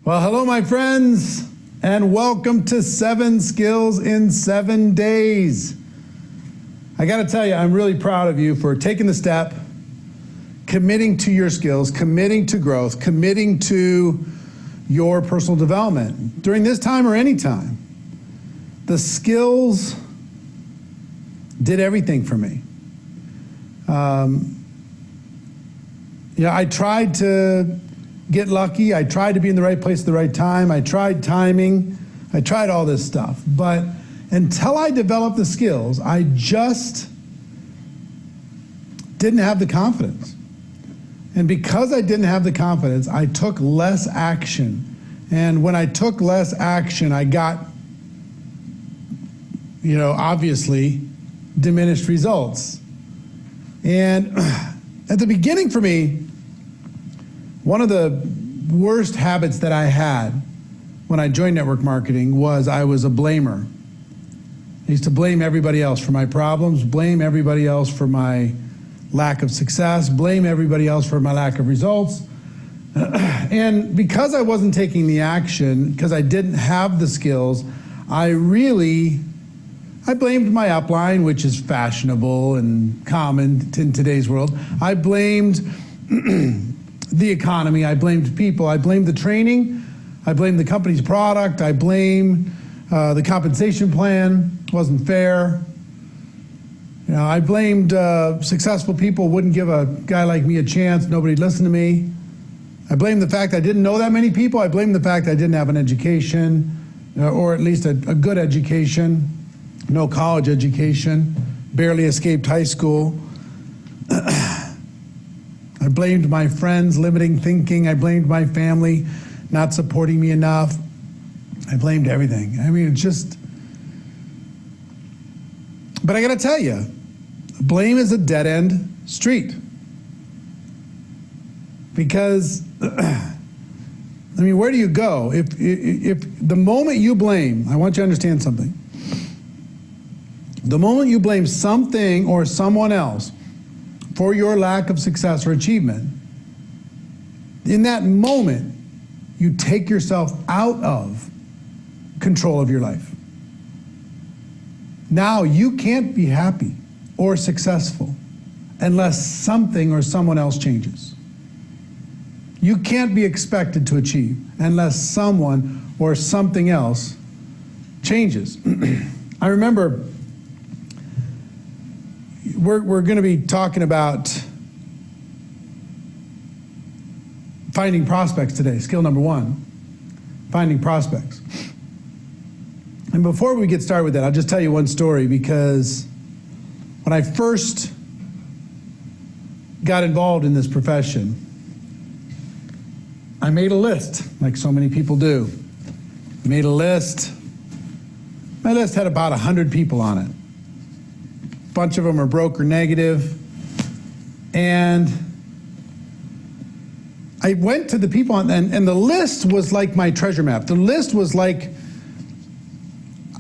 Well, hello, my friends, and welcome to 7 Skills in 7 Days. I got to tell you, I'm really proud of you for taking the step, committing to your skills, committing to growth, committing to your personal development during this time or any time. The skills did everything for me. I tried to get lucky. I tried to be in the right place at the right time. I tried timing. I tried all this stuff. But until I developed the skills, I just didn't have the confidence. And because I didn't have the confidence, I took less action. And when I took less action, I got, obviously diminished results. And at the beginning for me, one of the worst habits that I had when I joined network marketing was I was a blamer. I used to blame everybody else for my problems, blame everybody else for my lack of success, blame everybody else for my lack of results. And because I wasn't taking the action, because I didn't have the skills, I blamed my upline, which is fashionable and common in today's world. I blamed the economy, I blamed people, I blamed the training, I blamed the company's product, I blamed the compensation plan, wasn't fair. I blamed successful people wouldn't give a guy like me a chance, nobody'd listen to me. I blamed the fact I didn't know that many people, I blamed the fact I didn't have an education, or at least a good education, no college education, barely escaped high school. I blamed my friends, limiting thinking. I blamed my family, not supporting me enough. I blamed everything. I mean, but I gotta tell you, blame is a dead-end street. Because, where do you go? If the moment you blame, I want you to understand something. The moment you blame something or someone else for your lack of success or achievement, in that moment, you take yourself out of control of your life. Now you can't be happy or successful unless something or someone else changes. You can't be expected to achieve unless someone or something else changes. I remember we're going to be talking about finding prospects today. Skill number 1, finding prospects. And before we get started with that, I'll just tell you one story, because when I first got involved in this profession, I made a list, like so many people do. I made a list. My list had about 100 people on it. A bunch of them are broke or negative. And I went to the people, and the list was like my treasure map. The list was like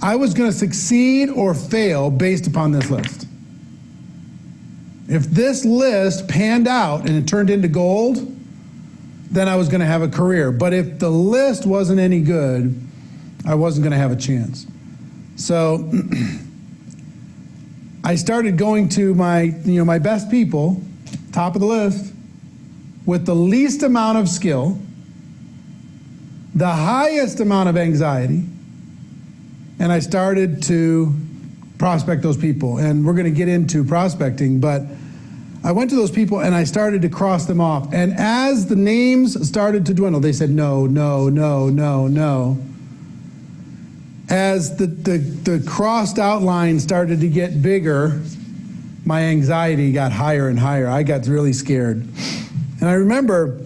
I was going to succeed or fail based upon this list. If this list panned out and it turned into gold, then I was going to have a career. But if the list wasn't any good, I wasn't going to have a chance. So I started going to my best people, top of the list, with the least amount of skill, the highest amount of anxiety, and I started to prospect those people. And we're going to get into prospecting, but I went to those people and I started to cross them off. And as the names started to dwindle, they said no, no, no, no, no. As the crossed outline started to get bigger, my anxiety got higher and higher. I got really scared. And I remember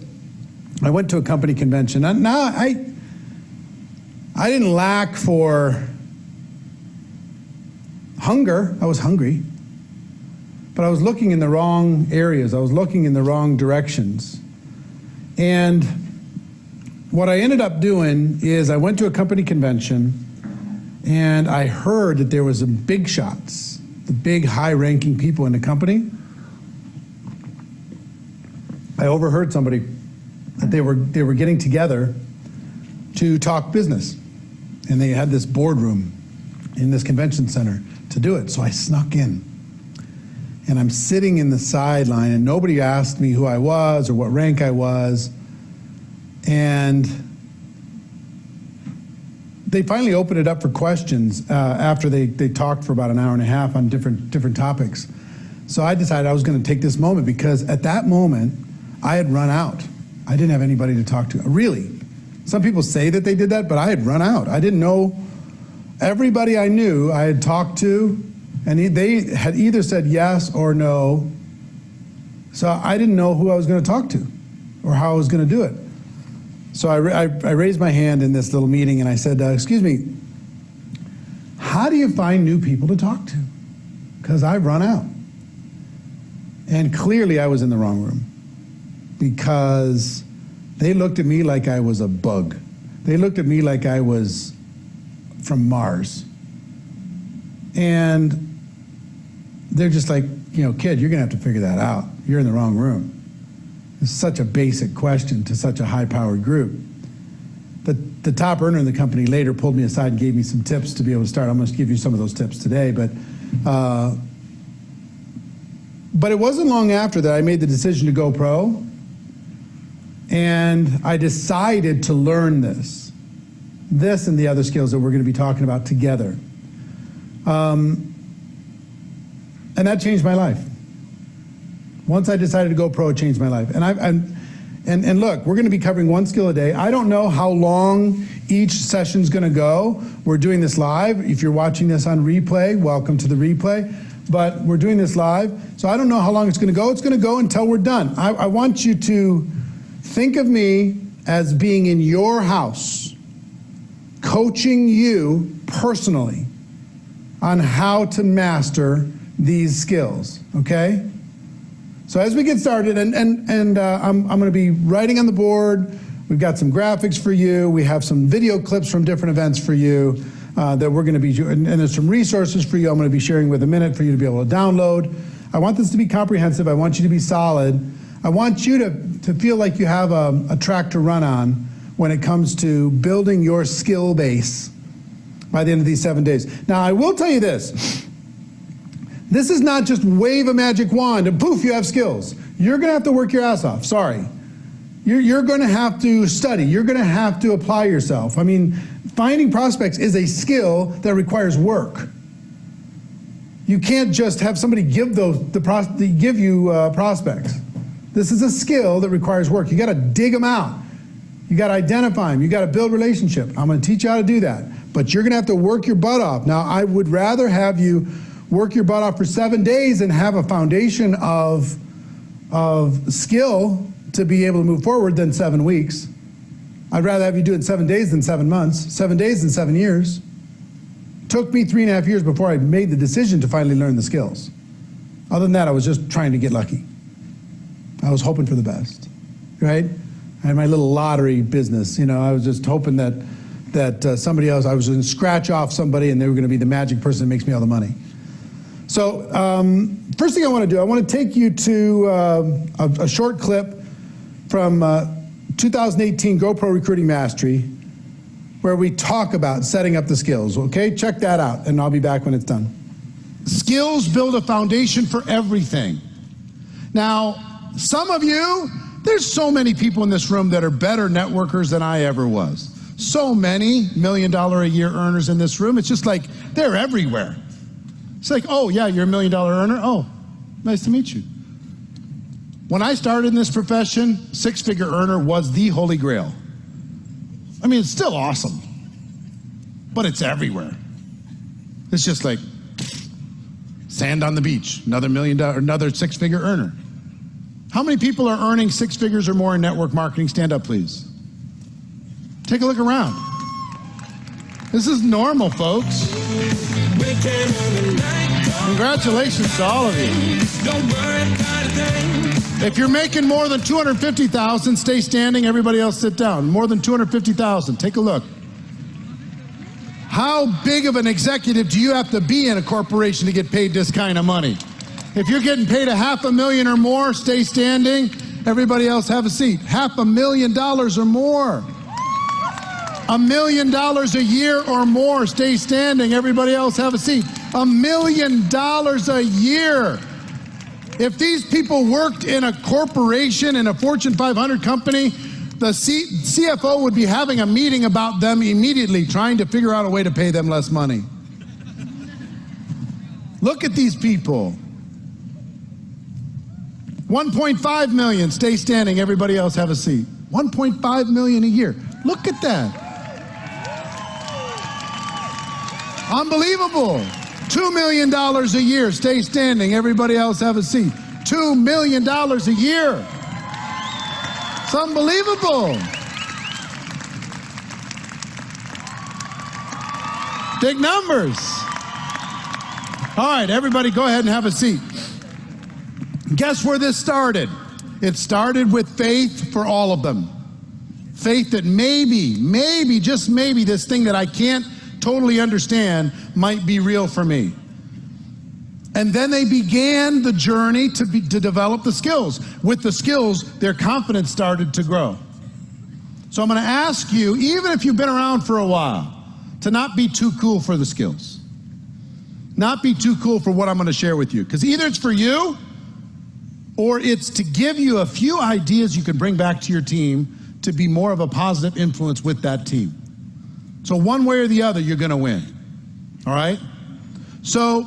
I went to a company convention. Now I didn't lack for hunger. I was hungry. But I was looking in the wrong areas. I was looking in the wrong directions. And what I ended up doing is I went to a company convention and I heard that there was some big shots, the big high-ranking people in the company. I overheard somebody that they were getting together to talk business. And they had this boardroom in this convention center to do it. So I snuck in. And I'm sitting in the sideline, and nobody asked me who I was or what rank I was. And they finally opened it up for questions after they talked for about an hour and a half on different topics. So I decided I was going to take this moment, because at that moment, I had run out. I didn't have anybody to talk to. Really. Some people say that they did that, but I had run out. I didn't know. Everybody I knew I had talked to, and they had either said yes or no. So I didn't know who I was going to talk to or how I was going to do it. So I raised my hand in this little meeting, and I said, excuse me, how do you find new people to talk to? Because I've run out. And clearly I was in the wrong room, because they looked at me like I was a bug. They looked at me like I was from Mars. And they're just like, you know, kid, you're gonna have to figure that out. You're in the wrong room. It's such a basic question to such a high-powered group. The top earner in the company later pulled me aside and gave me some tips to be able to start. I'm going to give you some of those tips today. But it wasn't long after that I made the decision to go pro, and I decided to learn this and the other skills that we're going to be talking about together. And that changed my life. Once I decided to go pro, it changed my life. And look, we're going to be covering one skill a day. I don't know how long each session's going to go. We're doing this live. If you're watching this on replay, welcome to the replay. But we're doing this live, so I don't know how long it's going to go. It's going to go until we're done. I want you to think of me as being in your house, coaching you personally on how to master these skills, okay? So as we get started, and I'm going to be writing on the board. We've got some graphics for you. We have some video clips from different events for you that we're going to be, and there's some resources for you I'm going to be sharing with a minute for you to be able to download. I want this to be comprehensive. I want you to be solid. I want you to feel like you have a track to run on when it comes to building your skill base by the end of these 7 days. Now, I will tell you this. This is not just wave a magic wand and poof, you have skills. You're going to have to work your ass off. Sorry. You're going to have to study. You're going to have to apply yourself. I mean, finding prospects is a skill that requires work. You can't just have somebody give you prospects. This is a skill that requires work. You got to dig them out. You got to identify them. You got to build relationship. I'm going to teach you how to do that. But you're going to have to work your butt off. Now, I would rather have you work your butt off for 7 days and have a foundation of skill to be able to move forward than 7 weeks. I'd rather have you do it in 7 days than 7 months, 7 days than 7 years. It took me 3.5 years before I made the decision to finally learn the skills. Other than that, I was just trying to get lucky. I was hoping for the best, right? I had my little lottery business. You know, I was just hoping that somebody else, I was going to scratch off somebody and they were going to be the magic person that makes me all the money. So first thing I want to do, I want to take you to a short clip from 2018 GoPro Recruiting Mastery, where we talk about setting up the skills, okay? Check that out, and I'll be back when it's done. Skills build a foundation for everything. Now, some of you, there's so many people in this room that are better networkers than I ever was. So many $1 million a year earners in this room. It's just like they're everywhere. It's like, oh yeah, you're a $1 million earner? Oh, nice to meet you. When I started in this profession, 6-figure earner was the holy grail. I mean, it's still awesome, but it's everywhere. It's just like sand on the beach, another $1 million, another 6-figure earner. How many people are earning 6 figures or more in network marketing? Stand up, please. Take a look around. This is normal, folks. Congratulations to all of you. If you're making more than $250,000, stay standing. Everybody else sit down. More than $250,000. Take a look. How big of an executive do you have to be in a corporation to get paid this kind of money? If you're getting paid $500,000 or more, stay standing. Everybody else have a seat. $500,000 or more. $1 million a year or more, stay standing. Everybody else have a seat. $1 million a year. If these people worked in a corporation, in a Fortune 500 company, the CFO would be having a meeting about them immediately, trying to figure out a way to pay them less money. Look at these people. 1.5 million, stay standing. Everybody else have a seat. 1.5 million a year. Look at that. Unbelievable. $2 million a year, stay standing. Everybody else have a seat. $2 million a year. It's unbelievable. Big numbers. All right, everybody go ahead and have a seat. Guess where this started? It started with faith for all of them. Faith that maybe, just maybe, this thing that I can't totally understand might be real for me. And then they began the journey to develop the skills. With the skills, their confidence started to grow. So I'm going to ask you, even if you've been around for a while, to not be too cool for the skills. Not be too cool for what I'm going to share with you. Because either it's for you, or it's to give you a few ideas you can bring back to your team to be more of a positive influence with that team. So one way or the other, you're going to win. All right? So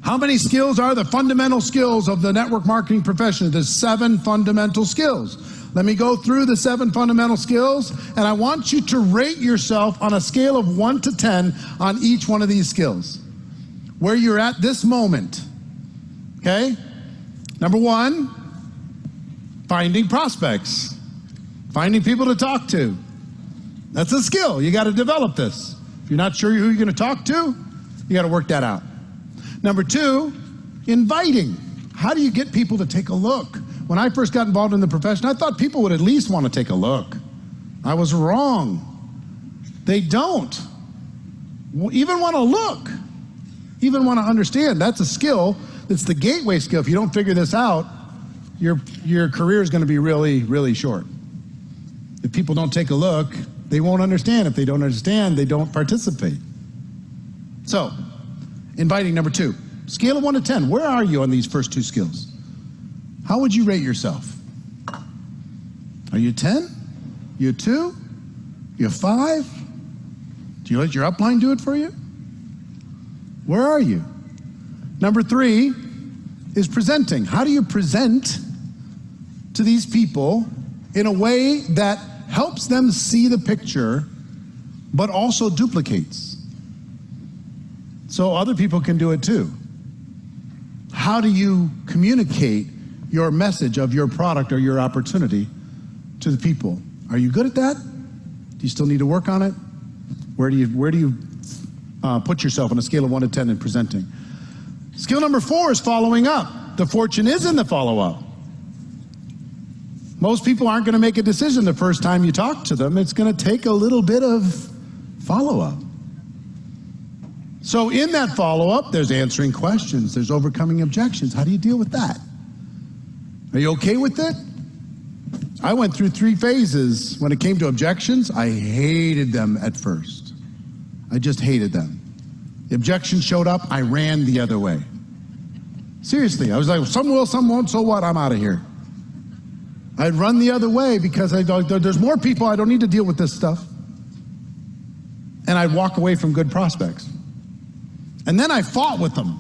how many skills are the fundamental skills of the network marketing profession? There's 7 fundamental skills. Let me go through the 7 fundamental skills, and I want you to rate yourself on a scale of 1 to 10 on each one of these skills, where you're at this moment. Okay? Number 1, finding prospects. Finding people to talk to. That's a skill. You got to develop this. If you're not sure who you're going to talk to, you got to work that out. Number 2, inviting. How do you get people to take a look? When I first got involved in the profession, I thought people would at least want to take a look. I was wrong. They don't even want to look, even want to understand. That's a skill. It's the gateway skill. If you don't figure this out, your career is going to be really, really short. If people don't take a look, they won't understand. If they don't understand, they don't participate. So, inviting, number 2. Scale of 1 to 10. Where are you on these first 2 skills? How would you rate yourself? Are you 10? You 2? You 5? Do you let your upline do it for you? Where are you? Number 3 is presenting. How do you present to these people in a way that helps them see the picture, but also duplicates, so other people can do it too? How do you communicate your message of your product or your opportunity to the people? Are you good at that? Do you still need to work on it? Where do you put yourself on a scale of 1 to 10 in presenting? Skill number 4 is following up. The fortune is in the follow-up. Most people aren't going to make a decision the first time you talk to them. It's going to take a little bit of follow-up. So in that follow-up, there's answering questions. There's overcoming objections. How do you deal with that? Are you okay with it? I went through 3 phases. When it came to objections, I hated them at first. I just hated them. The objections showed up, I ran the other way. Seriously, I was like, some will, some won't, so what? I'm out of here. I'd run the other way because there's more people, I don't need to deal with this stuff. And I'd walk away from good prospects. And then I fought with them.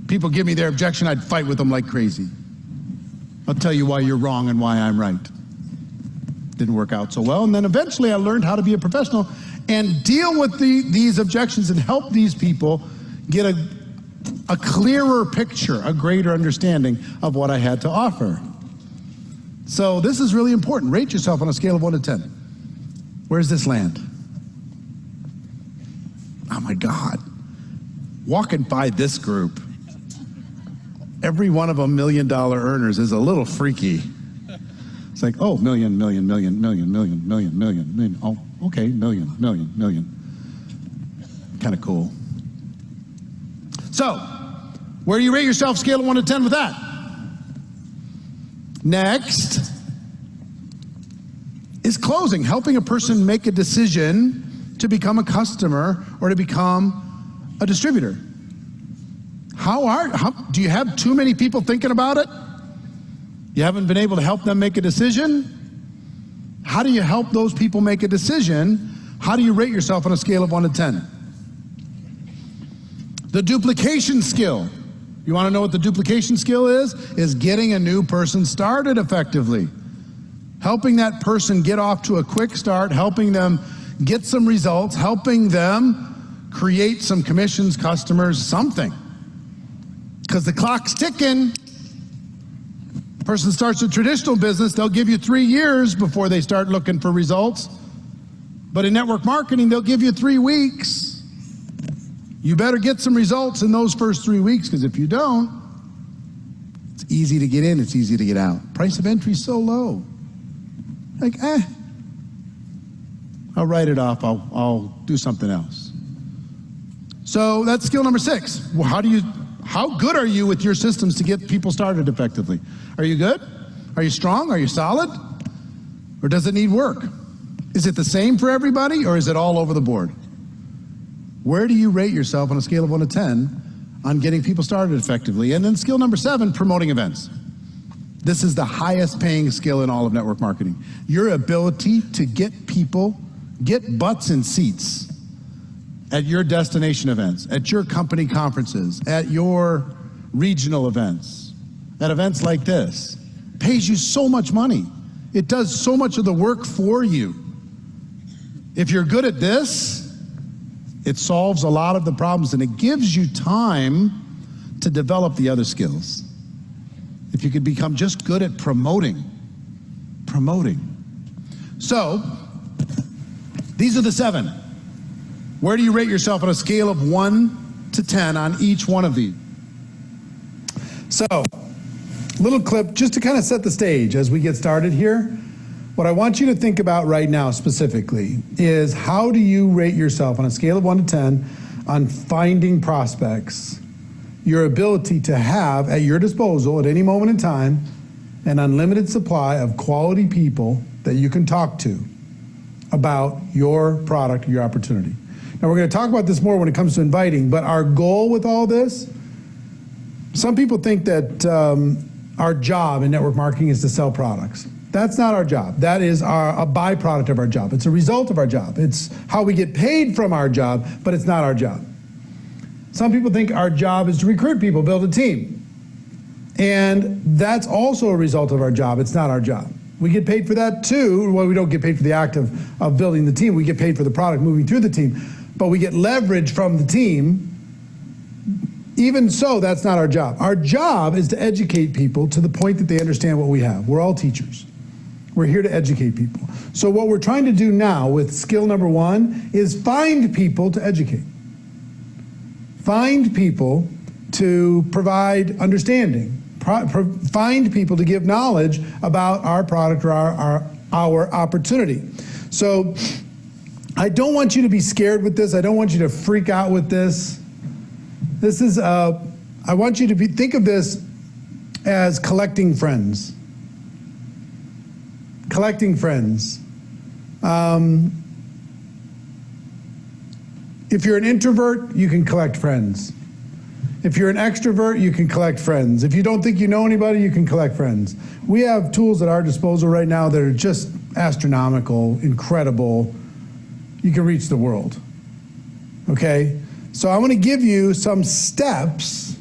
People give me their objection, I'd fight with them like crazy. I'll tell you why you're wrong and why I'm right. Didn't work out so well. And then eventually I learned how to be a professional and deal with these objections and help these people get a clearer picture, a greater understanding of what I had to offer. So this is really important. Rate yourself on a scale of 1 to 10. Where does this land? Oh my God. Walking by this group, every one of them $1 million earners is a little freaky. It's like, oh, million. Oh, okay, million. Kind of cool. So, where do you rate yourself, scale of 1 to 10 with that? Next is closing, helping a person make a decision to become a customer or to become a distributor. Do you have too many people thinking about it? You haven't been able to help them make a decision? How do you help those people make a decision? How do you rate yourself on a scale of 1 to 10? The duplication skill. You want to know what the duplication skill is? Is getting a new person started effectively. Helping that person get off to a quick start, helping them get some results, helping them create some commissions, customers, something. Because the clock's ticking. Person starts a traditional business, they'll give you 3 years before they start looking for results. But in network marketing, they'll give you 3 weeks. You better get some results in those first 3 weeks, because if you don't, it's easy to get in, it's easy to get out. Price of entry is so low. Like, I'll write it off, I'll do something else. So that's skill number 6. Well, how good are you with your systems to get people started effectively? Are you good? Are you strong? Are you solid? Or does it need work? Is it the same for everybody, or is it all over the board? Where do you rate yourself on a scale of 1 to 10 on getting people started effectively? And then skill number 7, promoting events. This is the highest paying skill in all of network marketing. Your ability to get people, get butts in seats at your destination events, at your company conferences, at your regional events, at events like this, pays you so much money. It does so much of the work for you. If you're good at this, it solves a lot of the problems, and it gives you time to develop the other skills. If you could become just good at promoting. So, these are the 7. Where do you rate yourself on a scale of 1 to 10 on each one of these? So, little clip just to kind of set the stage as we get started here. What I want you to think about right now specifically is, how do you rate yourself on a scale of 1 to 10 on finding prospects? Your ability to have at your disposal at any moment in time an unlimited supply of quality people that you can talk to about your product, your opportunity. Now, we're going to talk about this more when it comes to inviting, but our goal with all this, some people think that our job in network marketing is to sell products. That's not our job. That is a byproduct of our job. It's a result of our job. It's how we get paid from our job, but it's not our job. Some people think our job is to recruit people, build a team. And that's also a result of our job. It's not our job. We get paid for that too. Well, we don't get paid for the act of building the team. We get paid for the product moving through the team. But we get leverage from the team. Even so, that's not our job. Our job is to educate people to the point that they understand what we have. We're all teachers. We're here to educate people. So what we're trying to do now with skill number 1 is find people to educate. Find people to provide understanding. Find people to give knowledge about our product or our opportunity. So I don't want you to be scared with this. I don't want you to freak out with this. This is, I want you to think of this as collecting friends. Collecting friends. If you're an introvert, you can collect friends. If you're an extrovert, you can collect friends. If you don't think you know anybody, you can collect friends. We have tools at our disposal right now that are just astronomical, incredible. You can reach the world. Okay? So I want to give you some steps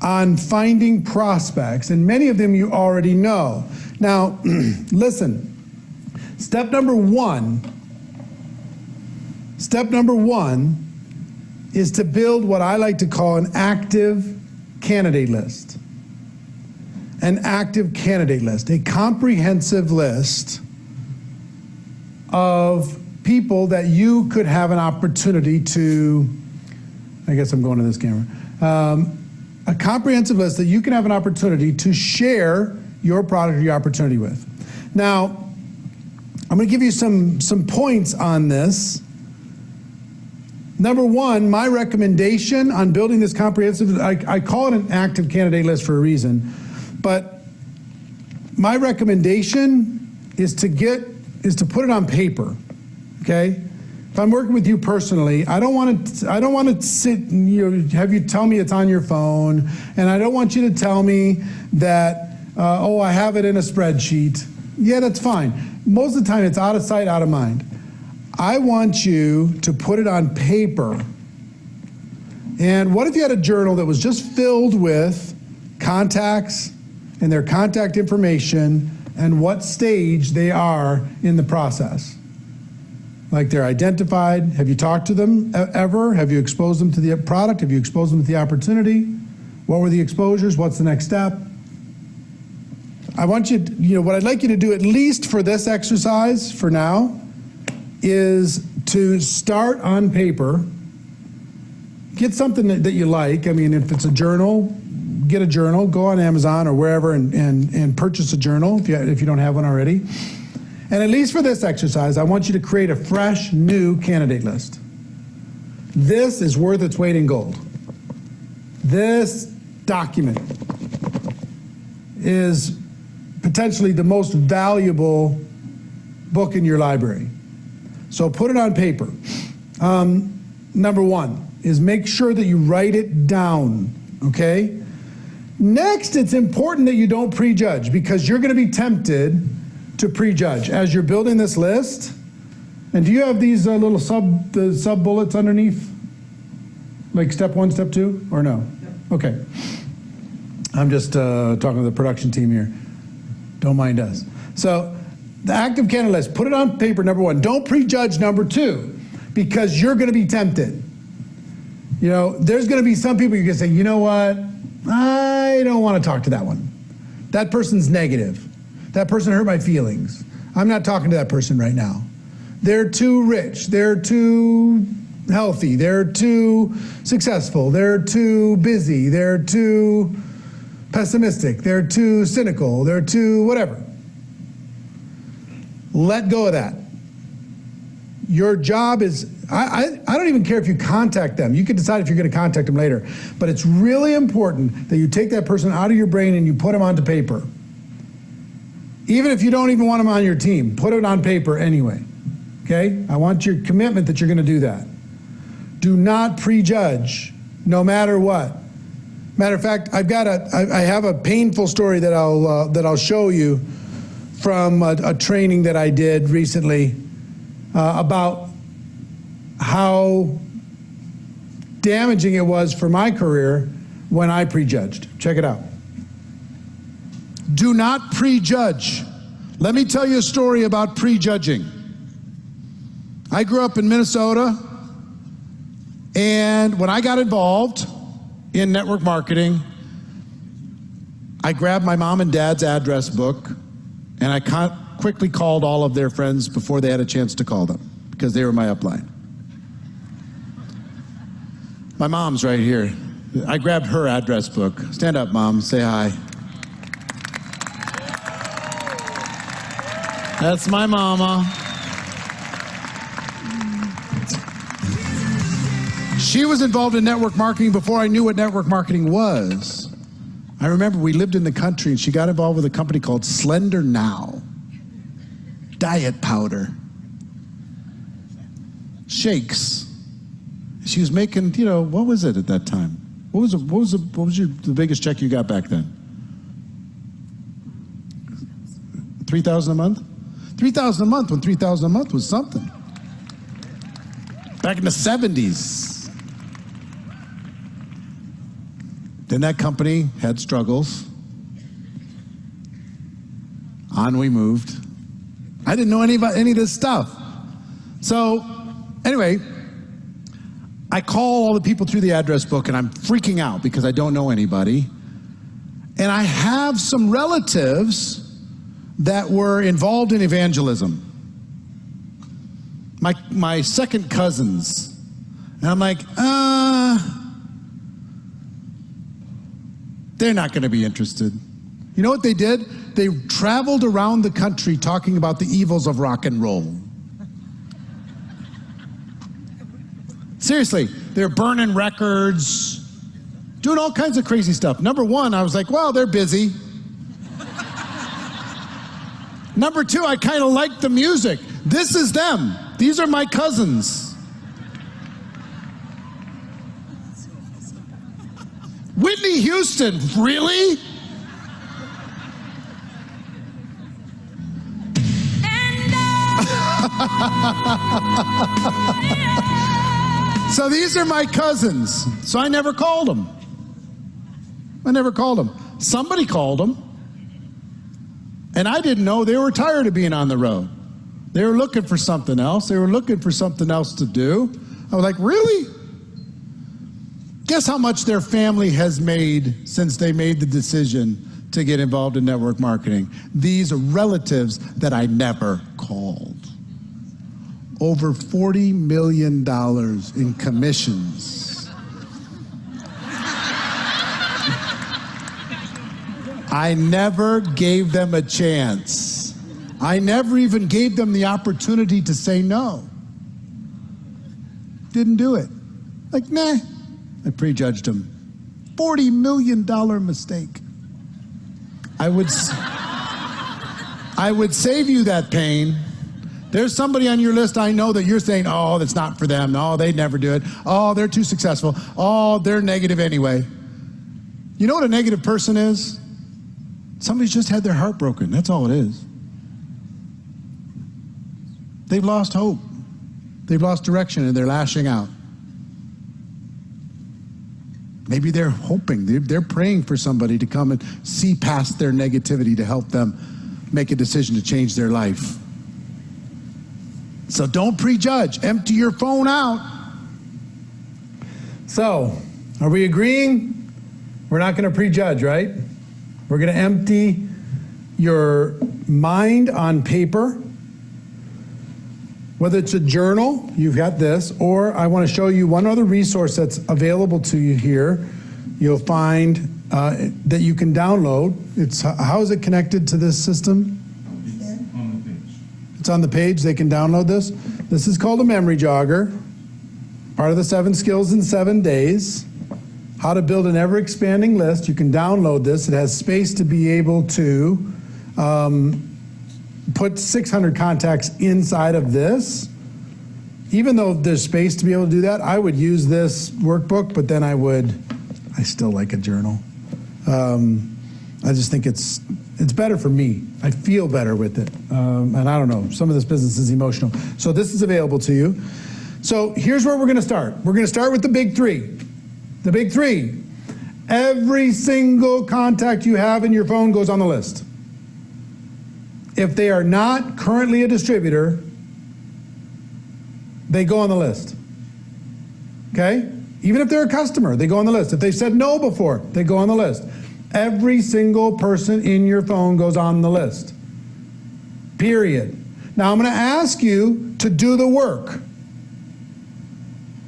on finding prospects, and many of them you already know. Now, listen, step number one is to build what I like to call an active candidate list. An active candidate list, a comprehensive list of people that you could have an opportunity to, I guess I'm going to this camera, a comprehensive list that you can have an opportunity to share your product or your opportunity with. Now, I'm going to give you some points on this. Number 1, my recommendation on building this comprehensive, I call it an active candidate list for a reason, but my recommendation is to put it on paper, okay? If I'm working with you personally, I don't want to sit and have you tell me it's on your phone, and I don't want you to tell me that, oh, I have it in a spreadsheet. Yeah, that's fine. Most of the time, it's out of sight, out of mind. I want you to put it on paper. And what if you had a journal that was just filled with contacts and their contact information and what stage they are in the process? Like they're identified. Have you talked to them ever? Have you exposed them to the product? Have you exposed them to the opportunity? What were the exposures? What's the next step? I want you to, what I'd like you to do, at least for this exercise for now, is to start on paper. Get something that you like. I mean, if it's a journal, get a journal. Go on Amazon or wherever and purchase a journal if you don't have one already. And at least for this exercise, I want you to create a fresh, new candidate list. This is worth its weight in gold. This document is potentially the most valuable book in your library. So put it on paper. Number one is make sure that you write it down, okay? Next, it's important that you don't prejudge, because you're going to be tempted to prejudge as you're building this list. And do you have these little sub bullets underneath? Like step 1, step 2, or no? Yep. Okay. I'm just talking to the production team here. Don't mind us. So the active candidate list, put it on paper, number 1. Don't prejudge, number 2, because you're going to be tempted. There's going to be some people you're going to say, you know what? I don't want to talk to that one. That person's negative. That person hurt my feelings. I'm not talking to that person right now. They're too rich. They're too healthy. They're too successful. They're too busy. They're too pessimistic. They're too cynical. They're too whatever. Let go of that. Your job is, I don't even care if you contact them. You can decide if you're going to contact them later. But it's really important that you take that person out of your brain and you put them onto paper. Even if you don't even want them on your team, put it on paper anyway, okay? I want your commitment that you're going to do that. Do not prejudge, no matter what. Matter of fact, I have a painful story that I'll show you from a training that I did recently about how damaging it was for my career when I prejudged. Check it out. Do not prejudge. Let me tell you a story about prejudging. I grew up in Minnesota, and when I got involved in network marketing, I grabbed my mom and dad's address book, and I quickly called all of their friends before they had a chance to call them, because they were my upline. My mom's right here. I grabbed her address book. Stand up, Mom. Say hi. That's my mama. She was involved in network marketing before I knew what network marketing was. I remember we lived in the country and she got involved with a company called Slender Now. Diet powder. Shakes. She was making, what was it at that time? What was the biggest check you got back then? $3,000 a month? $3,000 a month when $3,000 a month was something. Back in the 70s. Then that company had struggles. On we moved. I didn't know any of this stuff. So anyway, I call all the people through the address book and I'm freaking out because I don't know anybody. And I have some relatives that were involved in evangelism. My second cousins. And I'm like, they're not going to be interested. You know what they did? They traveled around the country talking about the evils of rock and roll. Seriously, they're burning records, doing all kinds of crazy stuff. Number one, I was like, well, they're busy. Number two, I kind of like the music. This is them. These are my cousins. Whitney Houston, really? So these are my cousins. So I never called them. Somebody called them. And I didn't know they were tired of being on the road. They were looking for something else. They were looking for something else to do. I was like, really? Guess how much their family has made since they made the decision to get involved in network marketing? These relatives that I never called. Over $40 million in commissions. I never gave them a chance. I never even gave them the opportunity to say no. Didn't do it. Like, nah. I prejudged them. $40 million mistake. I would save you that pain. There's somebody on your list I know that you're saying, oh, that's not for them. Oh, they'd never do it. Oh, they're too successful. Oh, they're negative anyway. You know what a negative person is? Somebody's just had their heart broken. That's all it is. They've lost hope. They've lost direction and they're lashing out. Maybe they're hoping, they're praying for somebody to come and see past their negativity to help them make a decision to change their life. So don't prejudge. Empty your phone out. So, are we agreeing? We're not going to prejudge, right? We're going to empty your mind on paper. Whether it's a journal, you've got this, or I want to show you one other resource that's available to you here. You'll find that you can download. How is it connected to this system? It's on the page. They can download this. This is called a memory jogger. Part of the 7 skills in 7 days. How to build an ever-expanding list. You can download this. It has space to be able to put 600 contacts inside of this. Even though there's space to be able to do that, I would use this workbook, but then I still like a journal. I just think it's better for me. I feel better with it. And I don't know, some of this business is emotional. So this is available to you. So here's where we're going to start. We're going to start with the big 3. The big 3. Every single contact you have in your phone goes on the list. If they are not currently a distributor, they go on the list. Okay? Even if they're a customer, they go on the list. If they've said no before, they go on the list. Every single person in your phone goes on the list. Period. Now I'm going to ask you to do the work.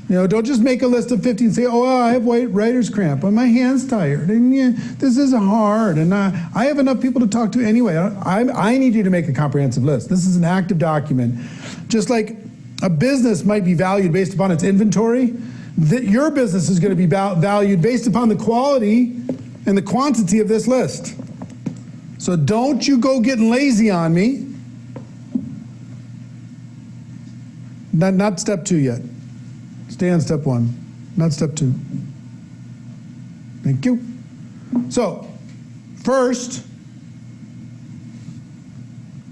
You know, don't just make a list of 50 and say, oh, I have writer's cramp, and my hand's tired, and yeah, this is hard, and I have enough people to talk to anyway. I need you to make a comprehensive list. This is an active document. Just like a business might be valued based upon its inventory, your business is going to be valued based upon the quality and the quantity of this list. So don't you go getting lazy on me. Not step 2 yet. Stay on step 1, not step 2. Thank you. So, first,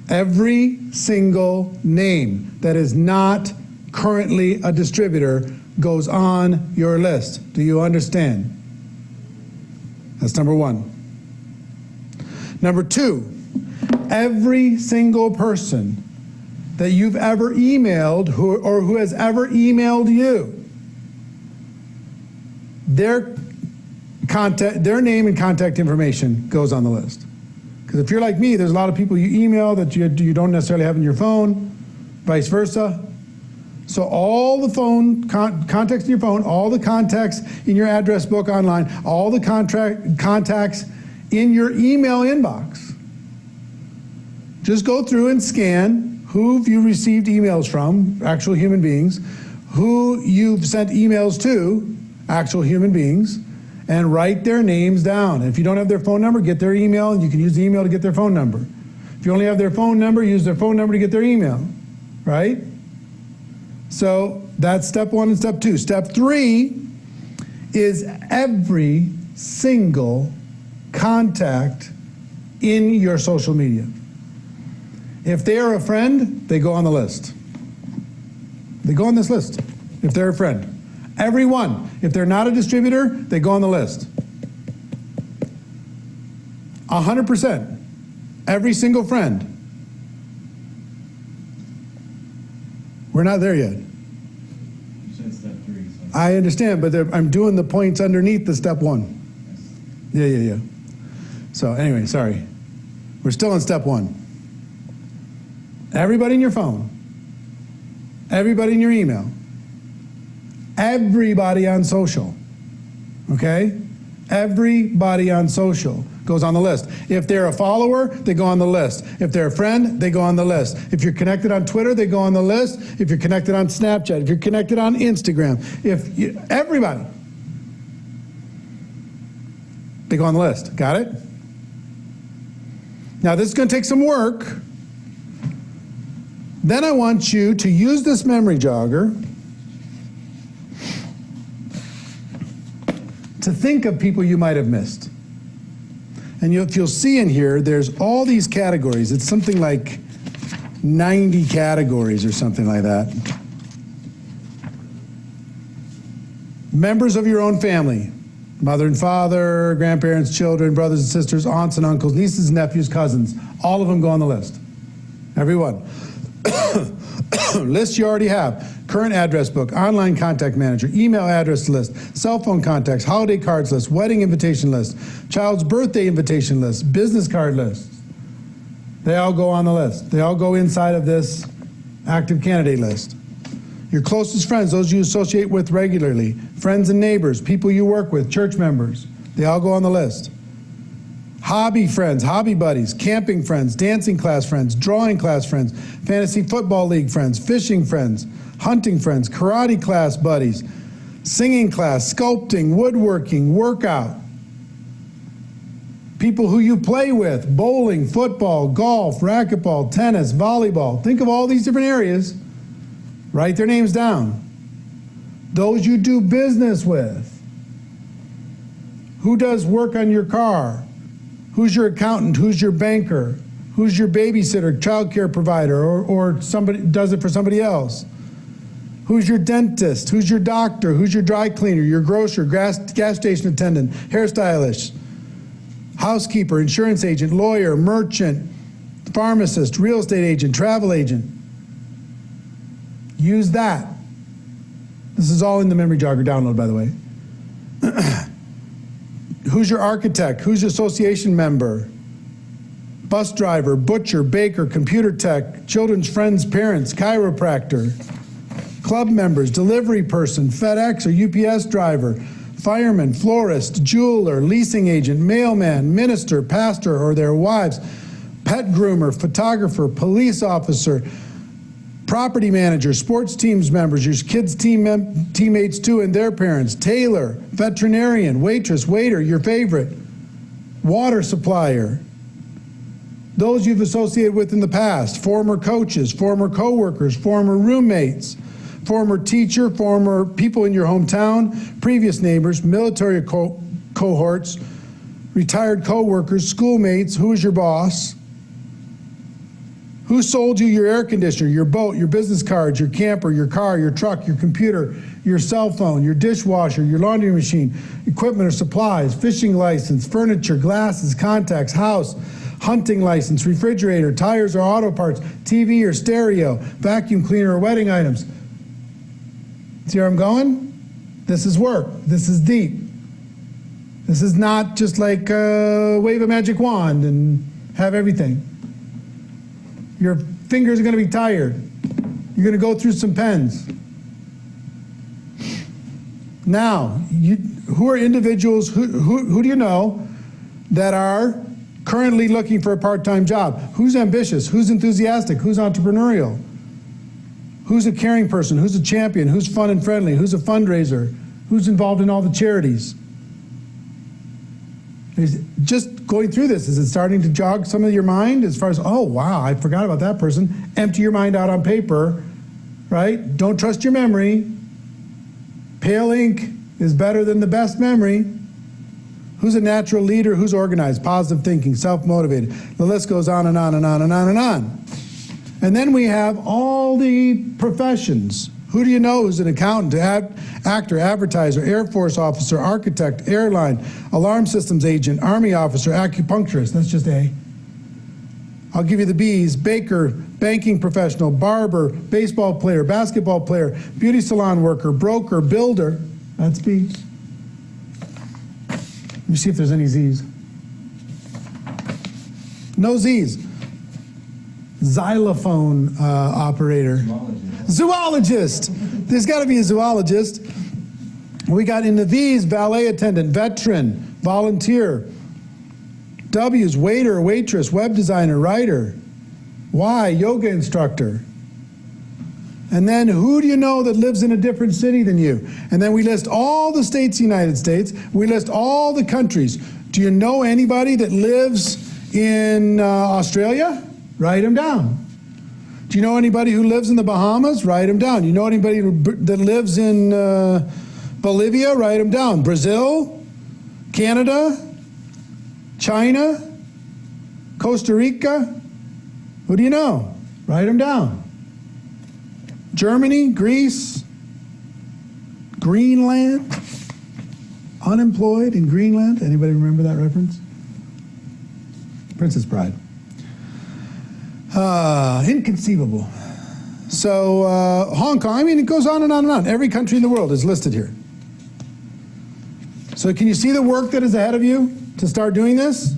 every single name that is not currently a distributor goes on your list. Do you understand? That's number 1. Number 2, every single person that you've ever emailed or who has ever emailed you, their name and contact information goes on the list. Because if you're like me, there's a lot of people you email that you don't necessarily have in your phone, vice versa. So all the phone contacts in your phone, all the contacts in your address book online, all the contacts in your email inbox. Just go through and scan who you received emails from, actual human beings, who you've sent emails to, actual human beings, and write their names down. If you don't have their phone number, get their email, and you can use the email to get their phone number. If you only have their phone number, use their phone number to get their email, right? So that's step 1 and step 2. Step 3 is every single contact in your social media. If they are a friend, they go on the list. They go on this list if they're a friend. Everyone. If they're not a distributor, they go on the list. 100%. Every single friend. We're not there yet. You said step 3. So. I understand, but I'm doing the points underneath the step 1. Yeah. So anyway, sorry. We're still on step 1. Everybody in your phone. Everybody in your email. Everybody on social. Okay? Everybody on social goes on the list. If they're a follower, they go on the list. If they're a friend, they go on the list. If you're connected on Twitter, they go on the list. If you're connected on Snapchat, if you're connected on Instagram, everybody, they go on the list. Got it? Now this is going to take some work. Then I want you to use this memory jogger to think of people you might have missed. And if you'll see in here, there's all these categories. It's something like 90 categories or something like that. Members of your own family. Mother and father, grandparents, children, brothers and sisters, aunts and uncles, nieces and nephews, cousins. All of them go on the list. Everyone. List you already have. Current address book, online contact manager, email address list, cell phone contacts, holiday cards list, wedding invitation list, child's birthday invitation list, business card list. They all go on the list. They all go inside of this active candidate list. Your closest friends, those you associate with regularly, friends and neighbors, people you work with, church members, they all go on the list. Hobby friends, hobby buddies, camping friends, dancing class friends, drawing class friends, fantasy football league friends, fishing friends, hunting friends, karate class buddies, singing class, sculpting, woodworking, workout. People who you play with, bowling, football, golf, racquetball, tennis, volleyball. Think of all these different areas. Write their names down. Those you do business with. Who does work on your car? Who's your accountant? Who's your banker? Who's your babysitter, child care provider, or somebody does it for somebody else? Who's your dentist? Who's your doctor? Who's your dry cleaner, your grocer, gas station attendant, hairstylist, housekeeper, insurance agent, lawyer, merchant, pharmacist, real estate agent, travel agent? Use that. This is all in the memory jogger download, by the way. Who's your architect? Who's your association member? Bus driver, butcher, baker, computer tech, children's friends, parents, chiropractor, club members, delivery person, FedEx or UPS driver, fireman, florist, jeweler, leasing agent, mailman, minister, pastor or their wives, pet groomer, photographer, police officer, property manager, sports teams members, your kids' teammates too and their parents, tailor, veterinarian, waitress, waiter, your favorite, water supplier, those you've associated with in the past, former coaches, former co-workers, former roommates, former teacher, former people in your hometown, previous neighbors, military cohorts, retired co-workers, schoolmates, who is your boss? Who sold you your air conditioner, your boat, your business cards, your camper, your car, your truck, your computer, your cell phone, your dishwasher, your laundry machine, equipment or supplies, fishing license, furniture, glasses, contacts, house, hunting license, refrigerator, tires or auto parts, TV or stereo, vacuum cleaner or wedding items? See where I'm going? This is work. This is deep. This is not just like wave a magic wand and have everything. Your fingers are going to be tired. You're going to go through some pens. Now, who are individuals, who do you know that are currently looking for a part-time job? Who's ambitious? Who's enthusiastic? Who's entrepreneurial? Who's a caring person? Who's a champion? Who's fun and friendly? Who's a fundraiser? Who's involved in all the charities? Just going through this, is it starting to jog some of your mind as far as, oh, wow, I forgot about that person. Empty your mind out on paper, right? Don't trust your memory. Pale ink is better than the best memory. Who's a natural leader? Who's organized? Positive thinking, self-motivated. The list goes on and on and on and on and on. And then we have all the professions. Who do you know who's an accountant, actor, advertiser, Air Force officer, architect, airline, alarm systems agent, Army officer, acupuncturist? That's just A. I'll give you the B's: baker, banking professional, barber, baseball player, basketball player, beauty salon worker, broker, builder. That's B. Let me see if there's any Z's. No Z's. Xylophone operator. Zoologist. There's got to be a zoologist. We got in the V's: valet attendant, veteran, volunteer. W's: waiter, waitress, web designer, writer. Y: yoga instructor. And then who do you know that lives in a different city than you? And then we list all the states of the United States. We list all the countries. Do you know anybody that lives in Australia? Write them down. Do you know anybody who lives in the Bahamas? Write them down. You know anybody that lives in Bolivia? Write them down. Brazil, Canada, China, Costa Rica. Who do you know? Write them down. Germany, Greece, Greenland, unemployed in Greenland. Anybody remember that reference? Princess Bride. Inconceivable. So Hong Kong, I mean, it goes on and on and on. Every country in the world is listed here. So can you see the work that is ahead of you to start doing this?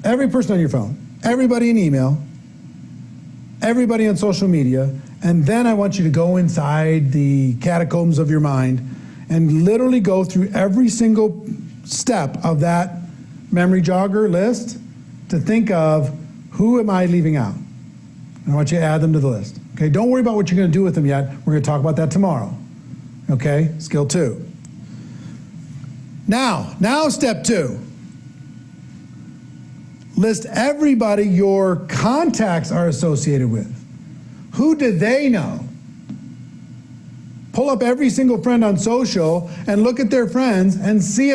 Every person on your phone, everybody in email, everybody on social media, and then I want you to go inside the catacombs of your mind and literally go through every single step of that memory jogger list to think of, who am I leaving out? And I want you to add them to the list. Okay, don't worry about what you're going to do with them yet. We're going to talk about that tomorrow. Okay, skill 2. Now step 2. List everybody your contacts are associated with. Who do they know? Pull up every single friend on social and look at their friends and see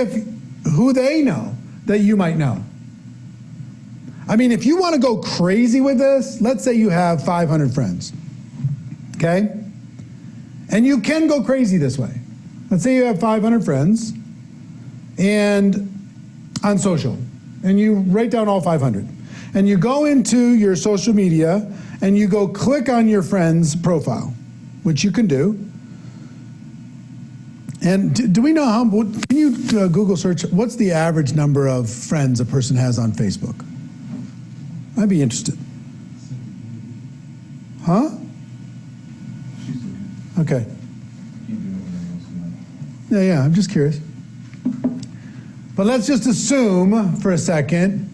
who they know that you might know. I mean, if you want to go crazy with this, let's say you have 500 friends, okay? And you can go crazy this way. Let's say you have 500 friends and on social, and you write down all 500. And you go into your social media and you go click on your friend's profile, which you can do. And do we know how, can you Google search, what's the average number of friends a person has on Facebook? I'd be interested. Huh? Okay. Yeah, I'm just curious. But let's just assume for a second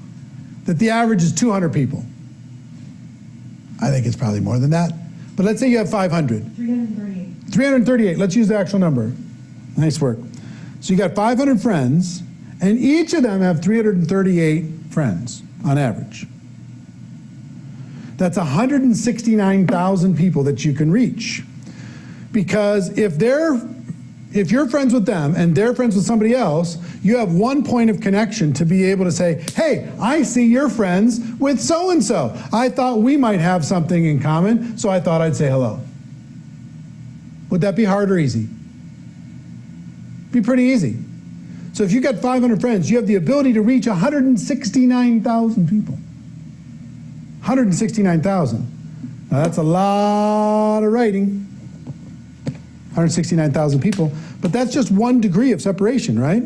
that the average is 200 people. I think it's probably more than that. But let's say you have 500. 338. 338, let's use the actual number. Nice work. So you got 500 friends, and each of them have 338 friends on average. That's 169,000 people that you can reach. Because if you're friends with them and they're friends with somebody else, you have one point of connection to be able to say, hey, I see you're friends with so-and-so. I thought we might have something in common, so I thought I'd say hello. Would that be hard or easy? Be pretty easy. So if you got 500 friends, you have the ability to reach 169,000 people. 169,000. Now that's a lot of writing. 169,000 people, but that's just 1 degree of separation, right?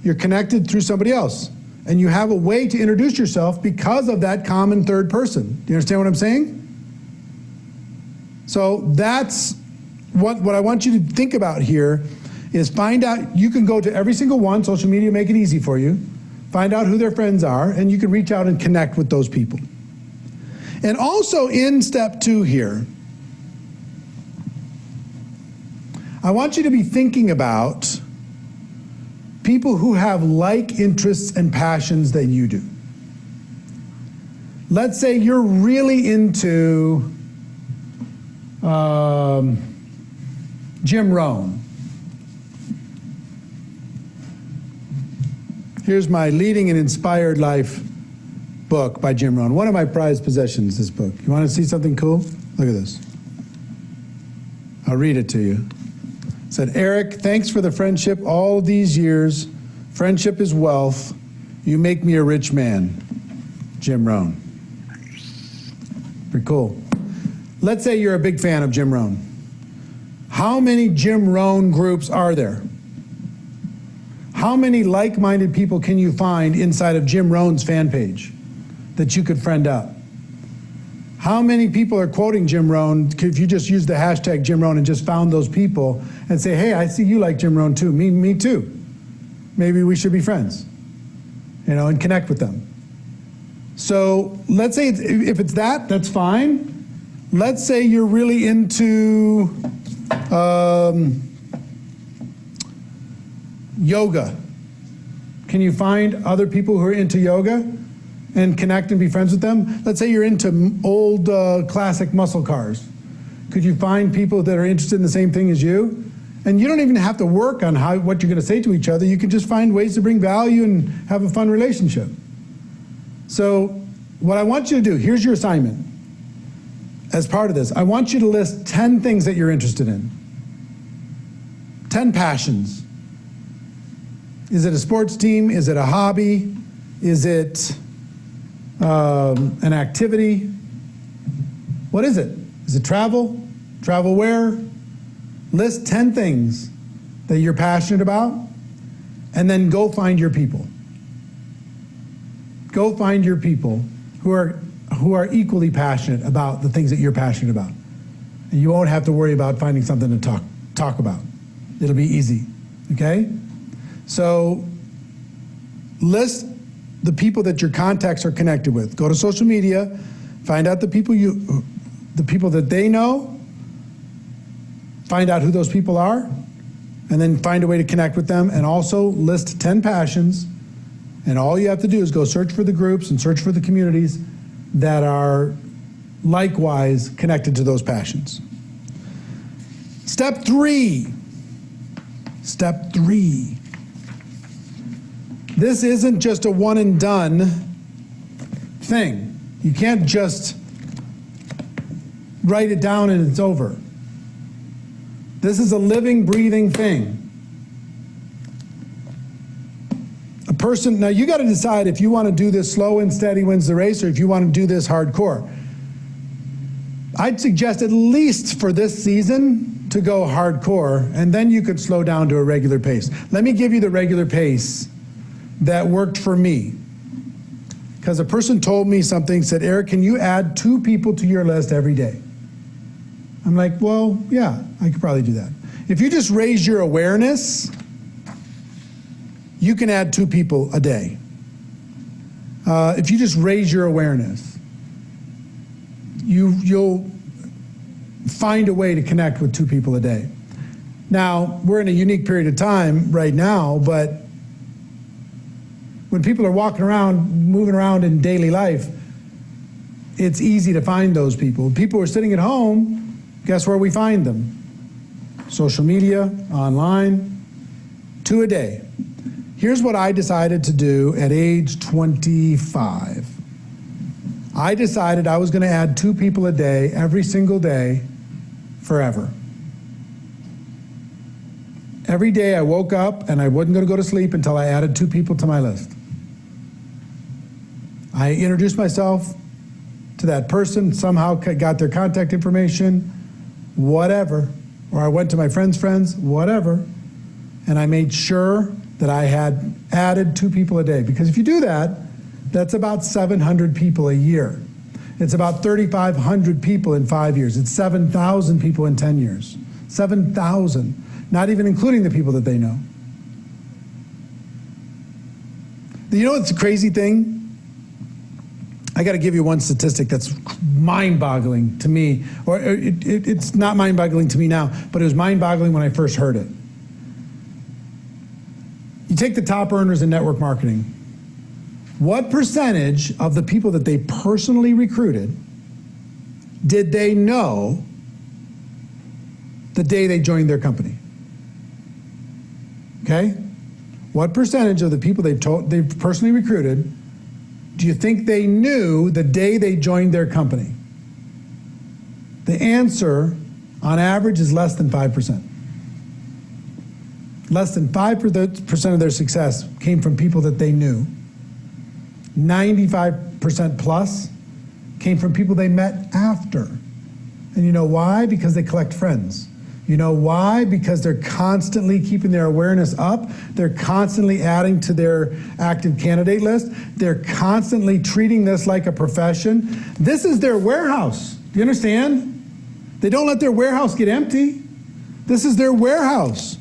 You're connected through somebody else, and you have a way to introduce yourself because of that common third person. Do you understand what I'm saying? So that's what I want you to think about here is find out, you can go to every single one, social media make it easy for you, find out who their friends are, and you can reach out and connect with those people. And also in step 2 here, I want you to be thinking about People who have like interests and passions that you do. Let's say you're really into Jim Rohn. Here's my Leading an Inspired Life book by Jim Rohn. One of my prized possessions, this book. You want to see something cool? Look at this. I'll read it to you. It said, Eric, thanks for the friendship all these years. Friendship is wealth. You make me a rich man. Jim Rohn. Pretty cool. Let's say you're a big fan of Jim Rohn. How many Jim Rohn groups are there? How many like-minded people can you find inside of Jim Rohn's fan page that you could friend up? How many people are quoting Jim Rohn if you just use the hashtag Jim Rohn and just found those people and say, hey, I see you like Jim Rohn too. Me too. Maybe we should be friends, and connect with them. So let's say if it's that, that's fine. Let's say you're really into yoga. Can you find other people who are into yoga and connect and be friends with them? Let's say you're into old classic muscle cars. Could you find people that are interested in the same thing as you? And you don't even have to work on what you're going to say to each other. You can just find ways to bring value and have a fun relationship. So what I want you to do, here's your assignment. As part of this, I want you to list 10 things that you're interested in. 10 passions. Is it a sports team? Is it a hobby? Is it an activity? What is it? Is it travel? Travel where? List 10 things that you're passionate about, and then go find your people. Go find your people who are equally passionate about the things that you're passionate about. And you won't have to worry about finding something to talk about. It'll be easy, okay? So list the people that your contacts are connected with. Go to social media, find out the people that they know, find out who those people are, and then find a way to connect with them, and also list 10 passions. And all you have to do is go search for the groups and search for the communities that are likewise connected to those passions. Step 3. Step 3. This isn't just a one and done thing. You can't just write it down and it's over. This is a living, breathing thing. A person, now you got to decide if you want to do this slow and steady wins the race, or if you want to do this hardcore. I'd suggest at least for this season to go hardcore, and then you could slow down to a regular pace. Let me give you the regular pace that worked for me. Because a person told me something, said, Eric, can you add 2 people to your list every day? I'm like, well, yeah, I could probably do that. If you just raise your awareness, you can add 2 people a day. If you just raise your awareness, you'll find a way to connect with 2 people a day. Now, we're in a unique period of time right now, but when people are walking around, moving around in daily life, it's easy to find those people. People who are sitting at home, guess where we find them? Social media, online, 2 a day. Here's what I decided to do at age 25. I decided I was going to add 2 people a day, every single day, forever. Every day I woke up and I wasn't going to go to sleep until I added 2 people to my list. I introduced myself to that person, somehow got their contact information, whatever, or I went to my friend's friends, whatever, and I made sure that I had added 2 people a day. Because if you do that, that's about 700 people a year. It's about 3,500 people in 5 years. It's 7,000 people in 10 years. 7,000, not even including the people that they know. You know what's the crazy thing? I got to give you one statistic that's mind-boggling to me, or it's not mind-boggling to me now, but it was mind-boggling when I first heard it. take the top earners in network marketing. What percentage of the people that they personally recruited did they know the day they joined their company? Okay? What percentage of the people they personally recruited do you think they knew the day they joined their company? The answer, on average, is less than 5%. Less than 5% of their success came from people that they knew. 95% plus came from people they met after. And you know why? Because they collect friends. You know why? Because they're constantly keeping their awareness up. They're constantly adding to their active candidate list. They're constantly treating this like a profession. This is their warehouse. Do you understand? They don't let their warehouse get empty. This is their warehouse.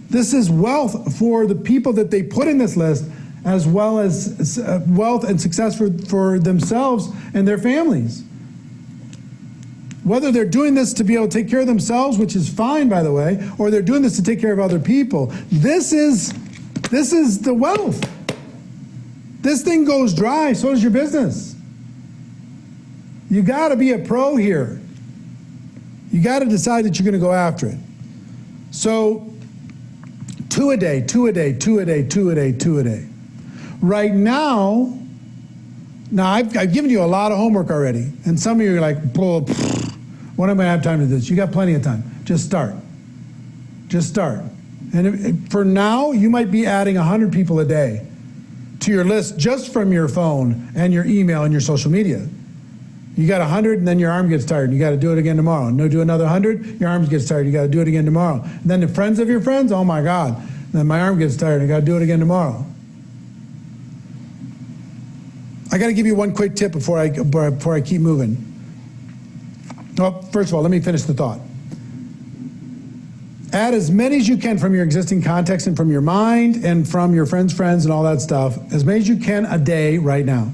This is wealth for the people that they put in this list, as well as wealth and success for themselves and their families. Whether they're doing this to be able to take care of themselves, which is fine, by the way, or they're doing this to take care of other people, this is the wealth. This thing goes dry, so does your business. You got to be a pro here. You got to decide that you're going to go after it. So 2 a day, 2 a day, 2 a day, 2 a day, 2 a day. Right now I've given you a lot of homework already, and some of you are like, when am I going to have time to do this? You got plenty of time. Just start. Just start. And for now, you might be adding 100 people a day to your list just from your phone and your email and your social media. You got 100, and then your arm gets tired, and you got to do it again tomorrow. No, do another 100, your arm gets tired, you got to do it again tomorrow. And then the friends of your friends, oh my God, then my arm gets tired, I got to do it again tomorrow. I got to give you one quick tip before I keep moving. Well, first of all, let me finish the thought. Add as many as you can from your existing context and from your mind and from your friends' friends and all that stuff, as many as you can a day right now.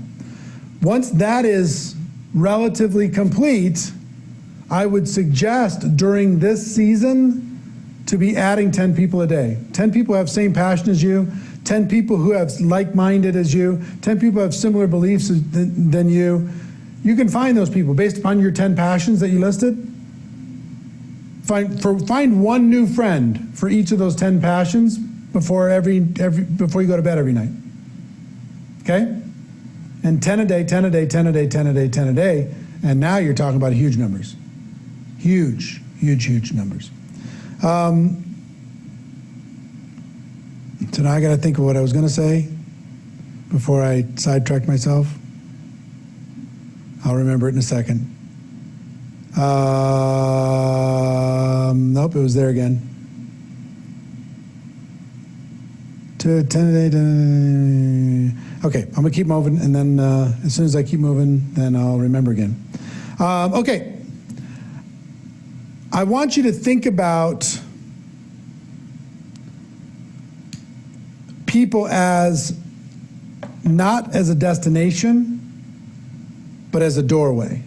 Once that is relatively complete, I would suggest during this season to be adding 10 people a day. 10 people who have same passion as you, 10 people who have like-minded as you, 10 people who have similar beliefs than you. You can find those people based upon your 10 passions that you listed. Find one new friend for each of those 10 passions before you go to bed every night. Okay? And 10 a day, 10 a day, 10 a day, 10 a day, 10 a day, and now you're talking about huge numbers. Huge, huge, huge numbers. So now I got to think of what I was going to say before I sidetracked myself. I'll remember it in a second. Nope, it was there again. 10 a day. Okay, I'm going to keep moving, and then as soon as I keep moving, then I'll remember again. Okay. I want you to think about people as not as a destination, but as a doorway.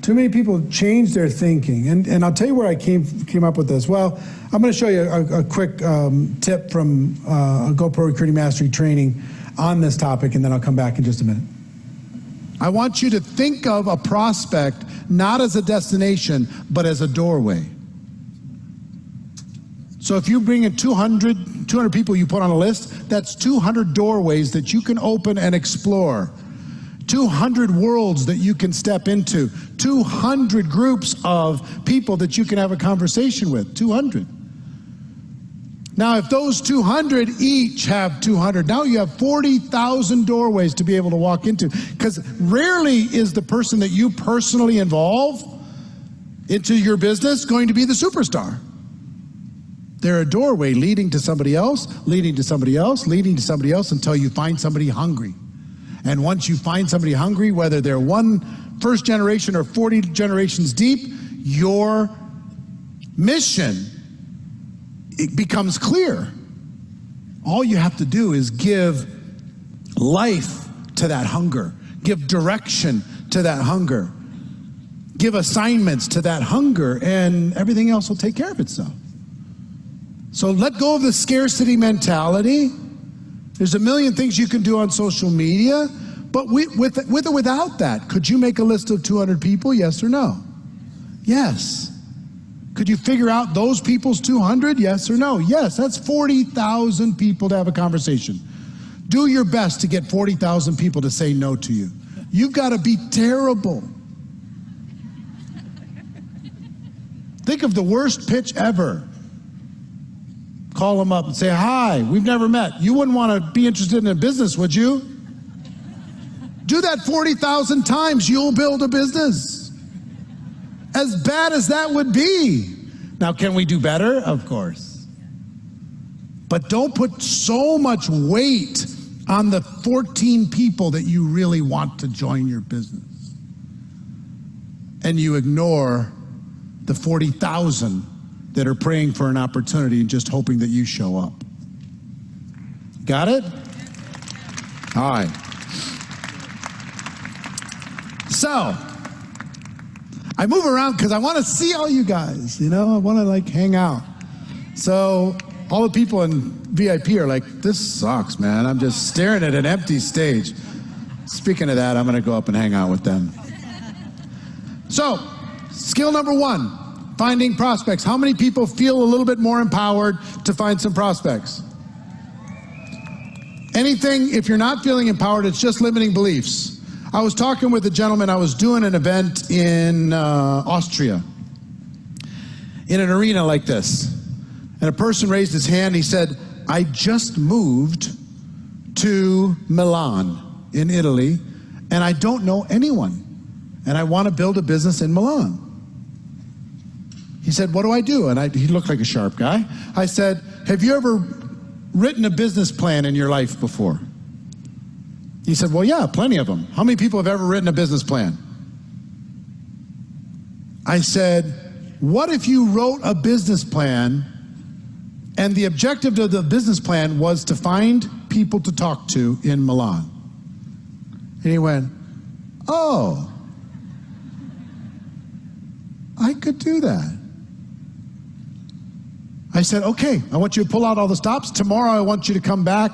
Too many people change their thinking, and I'll tell you where I came up with this. Well, I'm going to show you a quick tip from a GoPro Recruiting Mastery training on this topic, and then I'll come back in just a minute. I want you to think of a prospect not as a destination, but as a doorway. So if you bring in 200 people you put on a list, that's 200 doorways that you can open and explore. 200 worlds that you can step into. 200 groups of people that you can have a conversation with. 200. Now, if those 200 each have 200, now you have 40,000 doorways to be able to walk into. Because rarely is the person that you personally involve into your business going to be the superstar. They're a doorway leading to somebody else, leading to somebody else, leading to somebody else until you find somebody hungry. And once you find somebody hungry, whether they're first generation or 40 generations deep, your mission, it becomes clear. All you have to do is give life to that hunger, give direction to that hunger, give assignments to that hunger, and everything else will take care of itself. So let go of the scarcity mentality. There's a million things you can do on social media, but with or without that, could you make a list of 200 people, yes or no? Yes. Could you figure out those people's 200, yes or no? Yes, that's 40,000 people to have a conversation. Do your best to get 40,000 people to say no to you. You've got to be terrible. Think of the worst pitch ever. Call them up and say, hi, we've never met. You wouldn't want to be interested in a business, would you? Do that 40,000 times, you'll build a business. As bad as that would be. Now, can we do better? Of course. But don't put so much weight on the 14 people that you really want to join your business. And you ignore the 40,000 that are praying for an opportunity and just hoping that you show up. Got it? All right. So, I move around because I want to see all you guys, you know? I want to like hang out. So, all the people in VIP are like, this sucks, man. I'm just staring at an empty stage. Speaking of that, I'm going to go up and hang out with them. So, skill number 1, finding prospects. How many people feel a little bit more empowered to find some prospects? Anything, if you're not feeling empowered, it's just limiting beliefs. I was talking with a gentleman, I was doing an event in Austria, in an arena like this. And a person raised his hand, he said, I just moved to Milan in Italy, and I don't know anyone, and I want to build a business in Milan. He said, what do I do? And he looked like a sharp guy. I said, have you ever written a business plan in your life before? He said, well, yeah, plenty of them. How many people have ever written a business plan? I said, what if you wrote a business plan and the objective of the business plan was to find people to talk to in Milan? And he went, oh, I could do that. I said, okay, I want you to pull out all the stops. Tomorrow I want you to come back.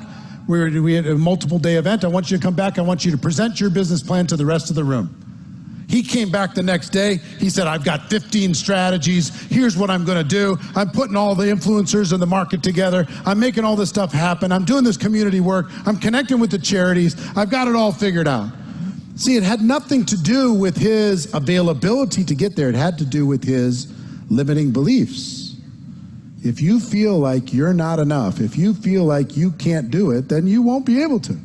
We had a multiple day event. I want you to come back. I want you to present your business plan to the rest of the room. He came back the next day. He said, I've got 15 strategies. Here's what I'm going to do. I'm putting all the influencers in the market together. I'm making all this stuff happen. I'm doing this community work. I'm connecting with the charities. I've got it all figured out. See, it had nothing to do with his availability to get there. It had to do with his limiting beliefs. If you feel like you're not enough, if you feel like you can't do it, then you won't be able to.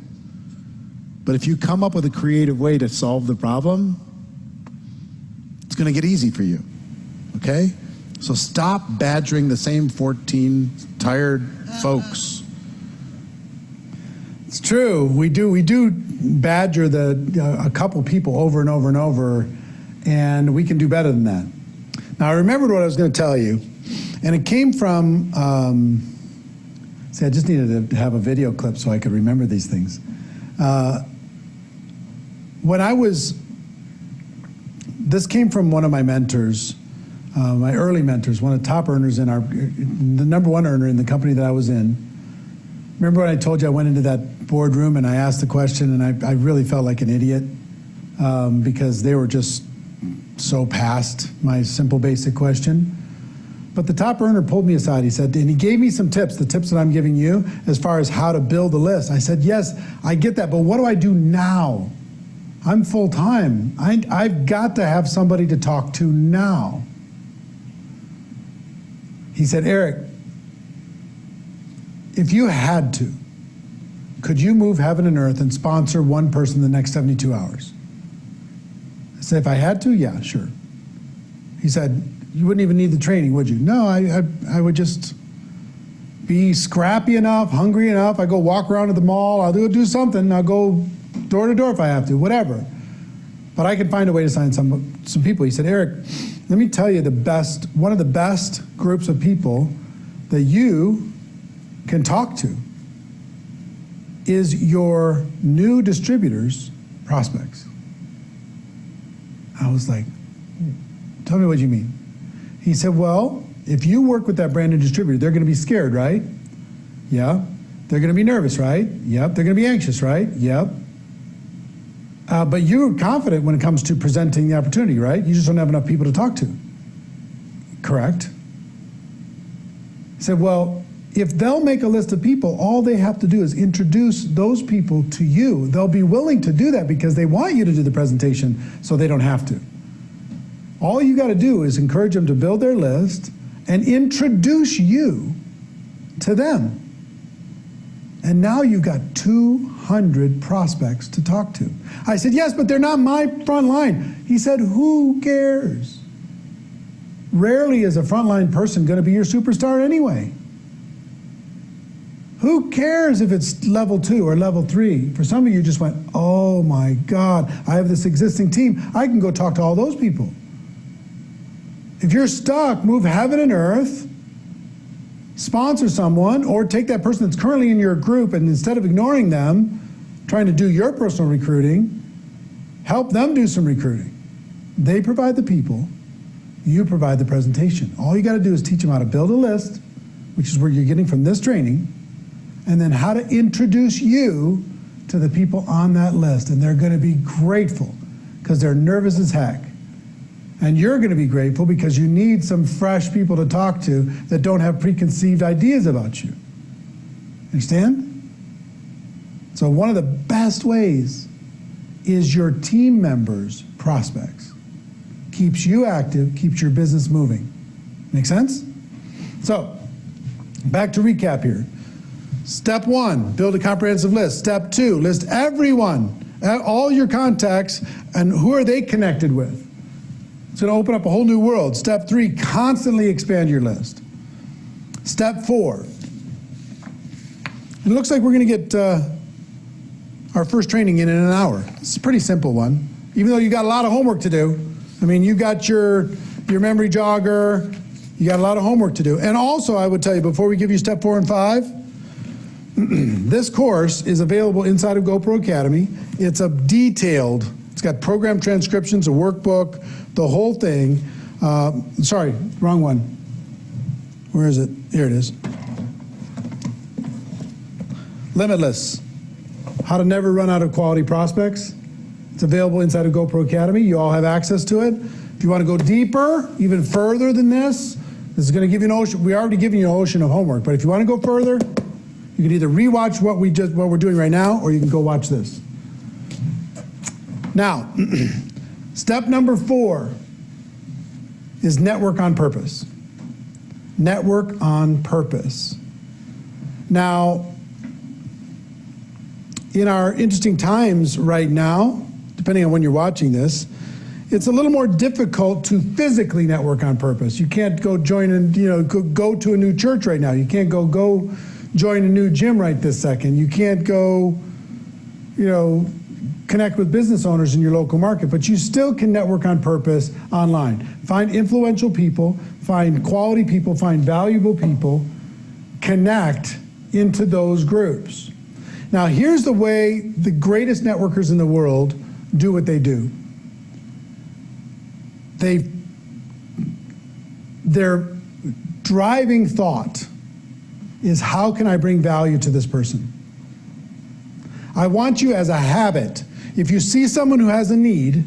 But if you come up with a creative way to solve the problem, it's going to get easy for you, okay? So stop badgering the same 14 tired folks. It's true. We do badger a couple people over and over and over, and we can do better than that. Now, I remembered what I was going to tell you. And it came from, see, I just needed to have a video clip so I could remember these things. This came from one of my mentors, my early mentors, one of the top earners the number one earner in the company that I was in. Remember when I told you I went into that boardroom and I asked the question and I really felt like an idiot because they were just so past my simple basic question. But the top earner pulled me aside, he said, and he gave me some tips, the tips that I'm giving you, as far as how to build a list. I said, yes, I get that, but what do I do now? I'm full-time. I've got to have somebody to talk to now. He said, Eric, if you had to, could you move heaven and earth and sponsor one person in the next 72 hours? I said, if I had to, yeah, sure. He said, you wouldn't even need the training, would you? No, I would just be scrappy enough, hungry enough. I go walk around to the mall. I'll do something. I'll go door to door if I have to, whatever. But I can find a way to sign some people. He said, Eric, let me tell you one of the best groups of people that you can talk to is your new distributors' prospects. I was like, tell me what you mean. He said, well, if you work with that brand new distributor, they're going to be scared, right? Yeah. They're going to be nervous, right? Yep. They're going to be anxious, right? Yep. But you're confident when it comes to presenting the opportunity, right? You just don't have enough people to talk to. Correct? I said, well, if they'll make a list of people, all they have to do is introduce those people to you. They'll be willing to do that because they want you to do the presentation so they don't have to. All you got to do is encourage them to build their list and introduce you to them. And now you've got 200 prospects to talk to. I said, yes, but they're not my front line. He said, who cares? Rarely is a frontline person going to be your superstar anyway. Who cares if it's level 2 or level 3? For some of you just went, oh my God, I have this existing team. I can go talk to all those people. If you're stuck, move heaven and earth, sponsor someone, or take that person that's currently in your group and instead of ignoring them, trying to do your personal recruiting, help them do some recruiting. They provide the people, you provide the presentation. All you got to do is teach them how to build a list, which is where you're getting from this training, and then how to introduce you to the people on that list. And they're going to be grateful because they're nervous as heck. And you're going to be grateful because you need some fresh people to talk to that don't have preconceived ideas about you. Understand? So one of the best ways is your team members' prospects. Keeps you active, keeps your business moving. Make sense? So, back to recap here. Step 1, build a comprehensive list. Step 2, list everyone, all your contacts, and who are they connected with. It's going to open up a whole new world. Step 3, constantly expand your list. Step 4, it looks like we're going to get our first training in an hour. It's a pretty simple one, even though you got a lot of homework to do. I mean, you got your memory jogger, you got a lot of homework to do. And also, I would tell you, before we give you step 4 and 5, this course is available inside of GoPro Academy. It's a detailed, it's got program transcriptions, a workbook, the whole thing. Sorry, wrong one. Where is it? Here it is. Limitless, how to never run out of quality prospects. It's available inside of GoPro Academy. You all have access to it. If you want to go deeper, even further than this is going to give you an ocean. We already given you an ocean of homework, but if you want to go further, you can either rewatch what we're doing right now, or you can go watch this. Now, step number 4 is network on purpose. Network on purpose. Now, in our interesting times right now, depending on when you're watching this, it's a little more difficult to physically network on purpose. You can't go join and go to a new church right now. You can't go join a new gym right this second. You can't go, connect with business owners in your local market, but you still can network on purpose online. Find influential people, find quality people, find valuable people, connect into those groups. Now, here's the way the greatest networkers in the world do what they do. Their driving thought is, how can I bring value to this person? I want you, as a habit, if you see someone who has a need,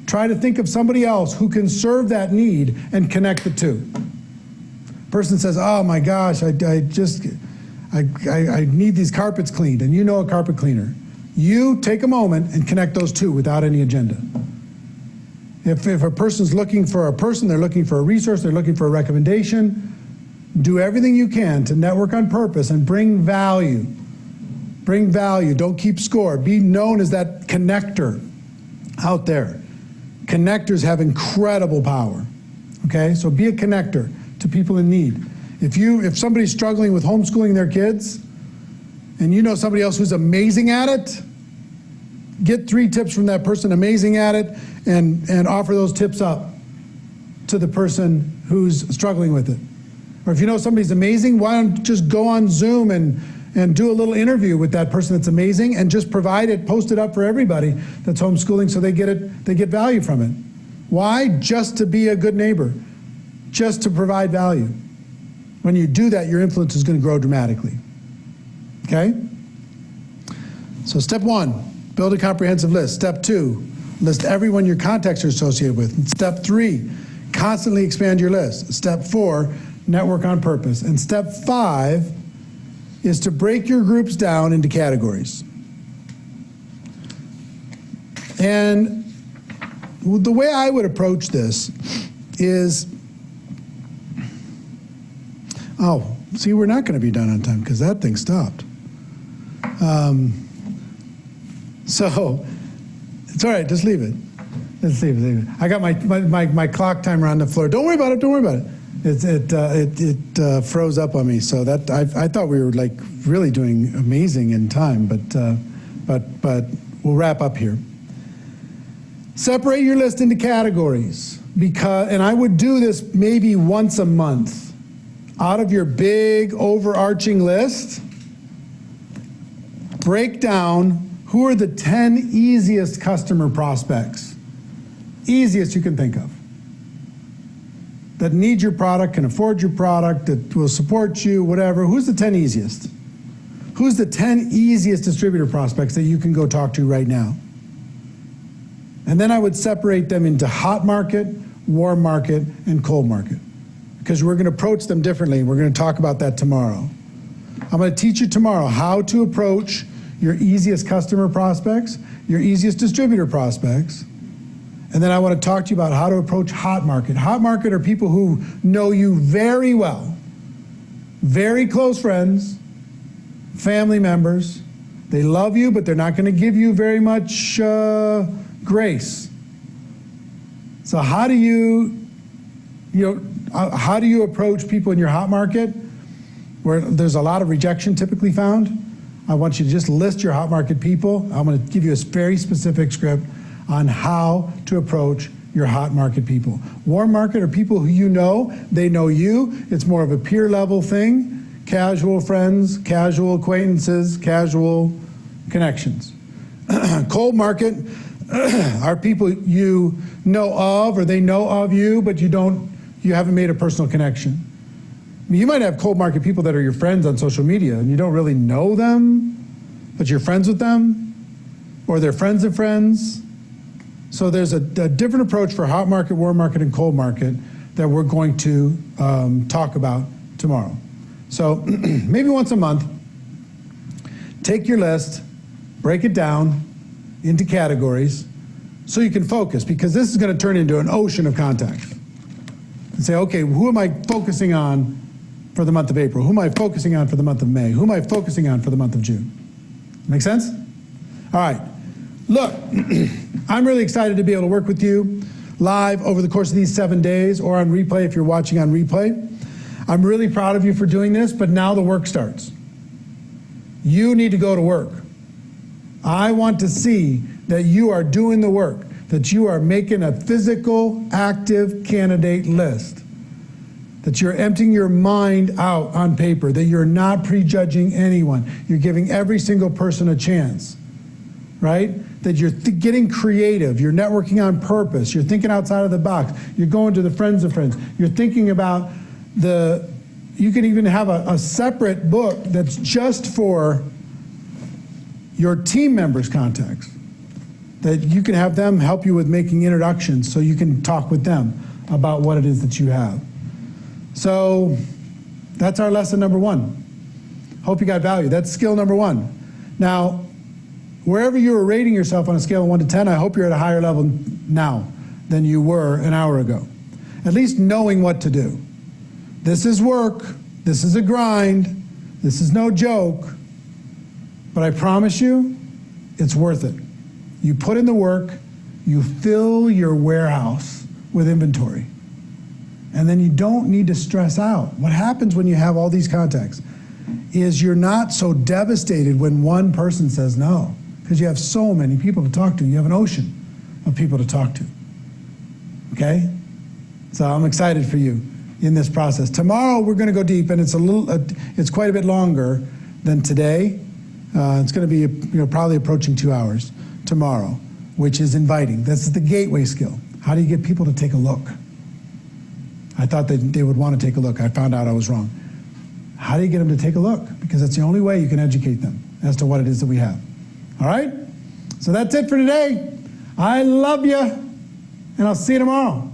try to think of somebody else who can serve that need and connect the two. Person says, oh my gosh, I need these carpets cleaned, and you know a carpet cleaner. You take a moment and connect those two without any agenda. If a person's looking for a person, they're looking for a resource, they're looking for a recommendation, do everything you can to network on purpose and bring value. Bring value, don't keep score. Be known as that connector out there. Connectors have incredible power, okay? So be a connector to people in need. If somebody's struggling with homeschooling their kids, and you know somebody else who's amazing at it, get 3 tips from that person amazing at it, and offer those tips up to the person who's struggling with it. Or if you know somebody's amazing, why don't just go on Zoom and do a little interview with that person that's amazing, and just provide it, post it up for everybody that's homeschooling so they get value from it. Why? Just to be a good neighbor. just to provide value. When you do that, your influence is going to grow dramatically. Okay? So step 1, build a comprehensive list. Step 2, list everyone your contacts are associated with. And step 3, constantly expand your list. Step 4, network on purpose. And step 5 is to break your groups down into categories. And the way I would approach this is, oh, see, we're not going to be done on time because that thing stopped. So it's all right, just leave it. Let's leave it. I got my clock timer on the floor. Don't worry about it. Don't worry about it. It froze up on me. So that I thought we were like really doing amazing in time, but we'll wrap up here. Separate your list into categories and I would do this maybe once a month. Out of your big overarching list, break down who are the 10 easiest customer prospects, easiest you can think of, that need your product, can afford your product, that will support you, whatever. Who's the 10 easiest? Who's the 10 easiest distributor prospects that you can go talk to right now? And then I would separate them into hot market, warm market, and cold market, because we're going to approach them differently. We're going to talk about that tomorrow. I'm going to teach you tomorrow how to approach your easiest customer prospects, your easiest distributor prospects, and then I want to talk to you about how to approach hot market. Hot market are people who know you very well, very close friends, family members. They love you, but they're not going to give you very much grace. So how do you approach people in your hot market where there's a lot of rejection typically found? I want you to just list your hot market people. I'm going to give you a very specific script on how to approach your hot market people. Warm market are people who you know, they know you. It's more of a peer level thing. Casual friends, casual acquaintances, casual connections. Cold market are people you know of or they know of you, but you haven't made a personal connection. I mean, you might have cold market people that are your friends on social media and you don't really know them, but you're friends with them, or they're friends of friends. So there's a different approach for hot market, warm market, and cold market that we're going to talk about tomorrow. So maybe once a month, take your list, break it down into categories so you can focus, because this is going to turn into an ocean of contact. And say, okay, who am I focusing on for the month of April? Who am I focusing on for the month of May? Who am I focusing on for the month of June? Make sense? All right. Look, I'm really excited to be able to work with you live over the course of these 7 days, or on replay if you're watching on replay. I'm really proud of you for doing this, but now the work starts. You need to go to work. I want to see that you are doing the work, that you are making a physical, active candidate list, that you're emptying your mind out on paper, that you're not prejudging anyone. You're giving every single person a chance, right? That you're getting creative, you're networking on purpose, you're thinking outside of the box, you're going to the friends of friends, you're thinking about you can even have a separate book that's just for your team members' contacts, that you can have them help you with making introductions so you can talk with them about what it is that you have. So that's our lesson number 1. Hope you got value. That's skill number 1. Now, wherever you were rating yourself on a scale of 1 to 10, I hope you're at a higher level now than you were an hour ago. At least knowing what to do. This is work. This is a grind. This is no joke. But I promise you, it's worth it. You put in the work, you fill your warehouse with inventory. And then you don't need to stress out. What happens when you have all these contacts is you're not so devastated when one person says no, because you have so many people to talk to. You have an ocean of people to talk to. Okay? So I'm excited for you in this process. Tomorrow we're going to go deep, and it's quite a bit longer than today. It's going to be probably approaching 2 hours tomorrow, which is inviting. That's the gateway skill. How do you get people to take a look? I thought that they would want to take a look. I found out I was wrong. How do you get them to take a look? Because that's the only way you can educate them as to what it is that we have. All right? So that's it for today. I love you, and I'll see you tomorrow.